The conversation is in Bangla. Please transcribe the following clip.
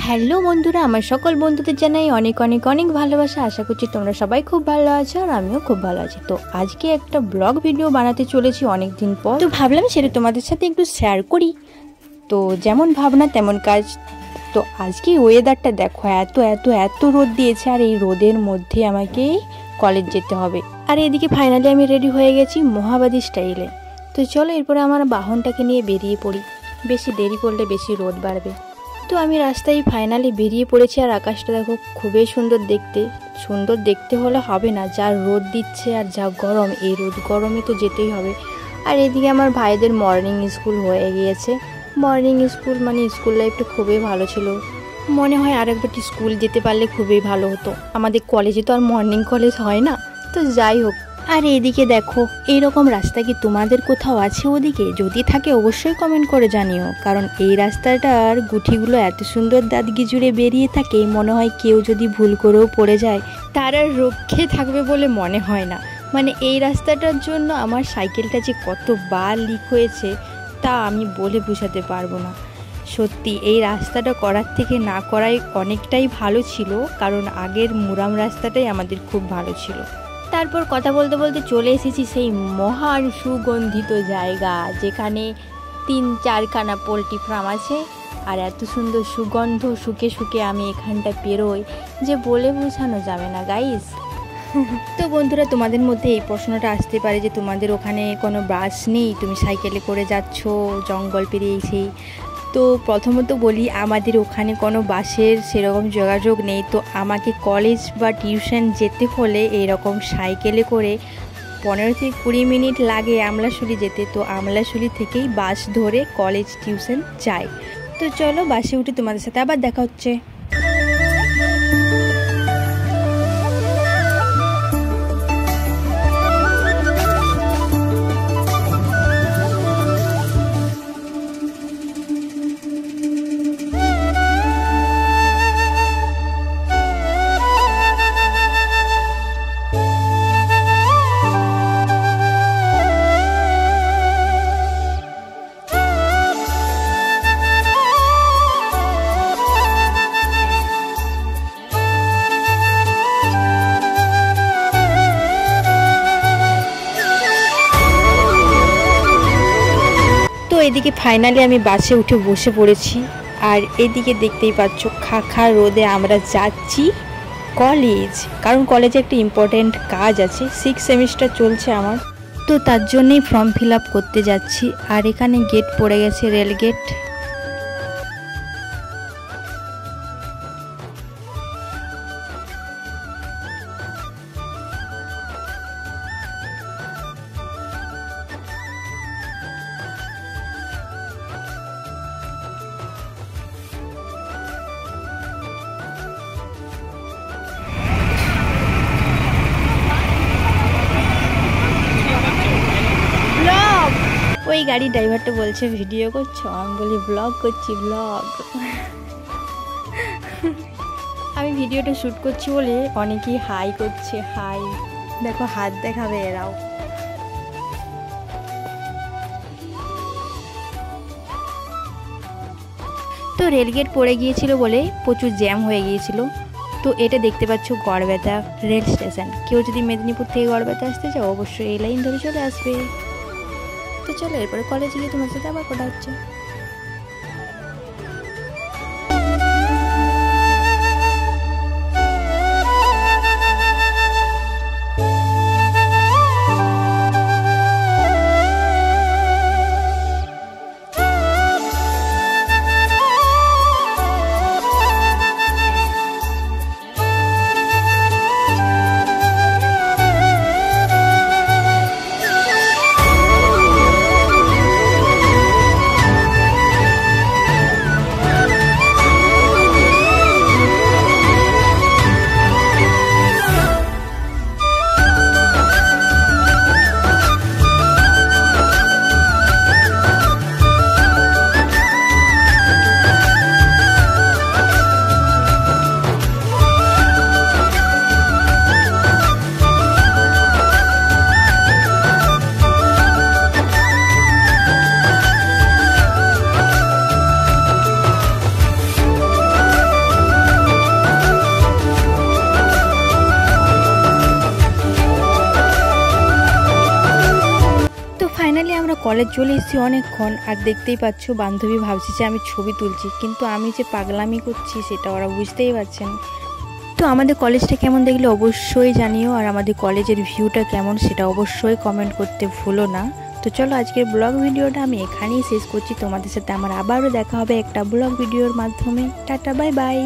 হ্যালো বন্ধুরা, আমার সকল বন্ধুদের জানাই অনেক অনেক অনেক ভালোবাসা। আশা করছি তোমরা সবাই খুব ভালো আছো আর আমিও খুব ভালো আছি। তো আজকে একটা ব্লগ ভিডিও বানাতে চলেছি অনেক দিন পর, তো ভাবলাম সেটা তোমাদের সাথে একটু শেয়ার করি। তো যেমন ভাবনা তেমন কাজ। তো আজকে ওয়েদারটা দেখো, এত এত এত রোদ দিয়েছে, আর এই রোদের মধ্যে আমাকে কলেজ যেতে হবে। আর এদিকে ফাইনালি আমি রেডি হয়ে গেছি মহাবাদী স্টাইলে। তো চলো এরপরে আমার বাহনটাকে নিয়ে বেরিয়ে পড়ি, বেশি দেরি করলে বেশি রোদ বাড়বে। তো আমি রাস্তায় ফাইনালি বেরিয়ে পড়েছি। আর আকাশটা দেখো, খুবই সুন্দর দেখতে। সুন্দর দেখতে হলে হবে না, যা রোদ দিচ্ছে আর যা গরম, এই রোদ গরমে তো যেতেই হবে। আর এদিকে আমার ভাইদের মর্নিং স্কুল হয়ে গিয়েছে। মর্নিং স্কুল মানে স্কুল লাইফটা খুবই ভালো ছিল। মনে হয় আরেকবারটি স্কুল যেতে পারলে খুবই ভালো হতো। আমাদের কলেজে তো আর মর্নিং কলেজ হয় না, তো যাই হোক। আর এদিকে দেখো, এইরকম রাস্তা কি তোমাদের কোথাও আছে ওদিকে? যদি থাকে অবশ্যই কমেন্ট করে জানিও, কারণ এই রাস্তাটার গুঠিগুলো এত সুন্দর দাঁতগি জুড়ে বেরিয়ে থাকে, মনে হয় কেউ যদি ভুল করেও পড়ে যায় তার আর রক্ষে থাকবে বলে মনে হয় না। মানে এই রাস্তাটার জন্য আমার সাইকেলটা যে কতবার লিক হয়েছে তা আমি বলে বোঝাতে পারবো না। সত্যি এই রাস্তাটা করার থেকে না করাই অনেকটাই ভালো ছিল, কারণ আগের মুরাম রাস্তাটাই আমাদের খুব ভালো ছিল। তারপর কথা বলতে বলতে চলে এসেছি সেই মহান সুগন্ধিত জায়গা, যেখানে 3-4খানা পোলট্রি ফার্ম আছে। আর এত সুন্দর সুগন্ধ শুকে শুকে আমি এখানটা পেরোই যে বলে বোঝানো যাবে না গাইস। তো বন্ধুরা, তোমাদের মধ্যে এই প্রশ্নটা আসতে পারে যে তোমাদের ওখানে কোনো বাস নেই, তুমি সাইকেলে করে যাচ্ছ জঙ্গল পেরিয়ে এসেই। তো প্রথমত বলি, আমাদের ওখানে কোনো বাসের সেরকম যোগাযোগ নেই। তো আমাকে কলেজ বা টিউশন যেতে হলে এরকম সাইকেলে করে 15 থেকে 20 মিনিট লাগে আমলাশুলি যেতে। তো আমলাশুলি থেকেই বাস ধরে কলেজ টিউশন যাই। তো চলো বাসে উঠে তোমাদের সাথে আবার দেখা হচ্ছে। তো এদিকে ফাইনালি আমি বাসে উঠে বসে পড়েছি। আর এদিকে দেখতেই পাচ্ছ, খা রোদে আমরা যাচ্ছি কলেজ, কারণ কলেজে একটা ইম্পর্টেন্ট কাজ আছে। 6th সেমিস্টার চলছে আমার, তো তার জন্যই ফর্ম ফিল আপ করতে যাচ্ছি। আর এখানে গেট পড়ে গেছে, রেল গেট। ওই গাড়ির ড্রাইভারটা বলছে ভিডিও করছো, আমি বলি ব্লগ করছি, ব্লগ। আমি ভিডিওটা শ্যুট করছি বলে অনেকেই হাই করছে, হাই। দেখো হাত দেখাবে এরাও। তো রেলগেট পড়ে গিয়েছিল বলে প্রচুর জ্যাম হয়ে গিয়েছিল। তো এটা দেখতে পাচ্ছ গড়বেতা রেল স্টেশন। কেউ যদি মেদিনীপুর থেকে গড়বেতা আসতে চাও অবশ্যই এই লাইন ধরে চলে আসবে। তো চলো এরপরে কলেজে গিয়ে তোমার সাথে আবার কথা হচ্ছে। কলেজ চলে এসেছি অনেকক্ষণ, আর দেখতেই পাচ্ছ বান্ধবী ভাবছে যে আমি ছবি তুলছি, কিন্তু আমি যে পাগলামি করছি সেটা ওরা বুঝতেই পারছেন। তো আমাদের কলেজটা কেমন দেখলে অবশ্যই জানিও, আর আমাদের কলেজের ভিউটা কেমন সেটা অবশ্যই কমেন্ট করতে ভুলো না। তো চলো আজকের ব্লগ ভিডিওটা আমি এখানেই শেষ করছি। তোমাদের সাথে আমার আবারও দেখা হবে একটা ব্লগ ভিডিওর মাধ্যমে। Tata, bye bye.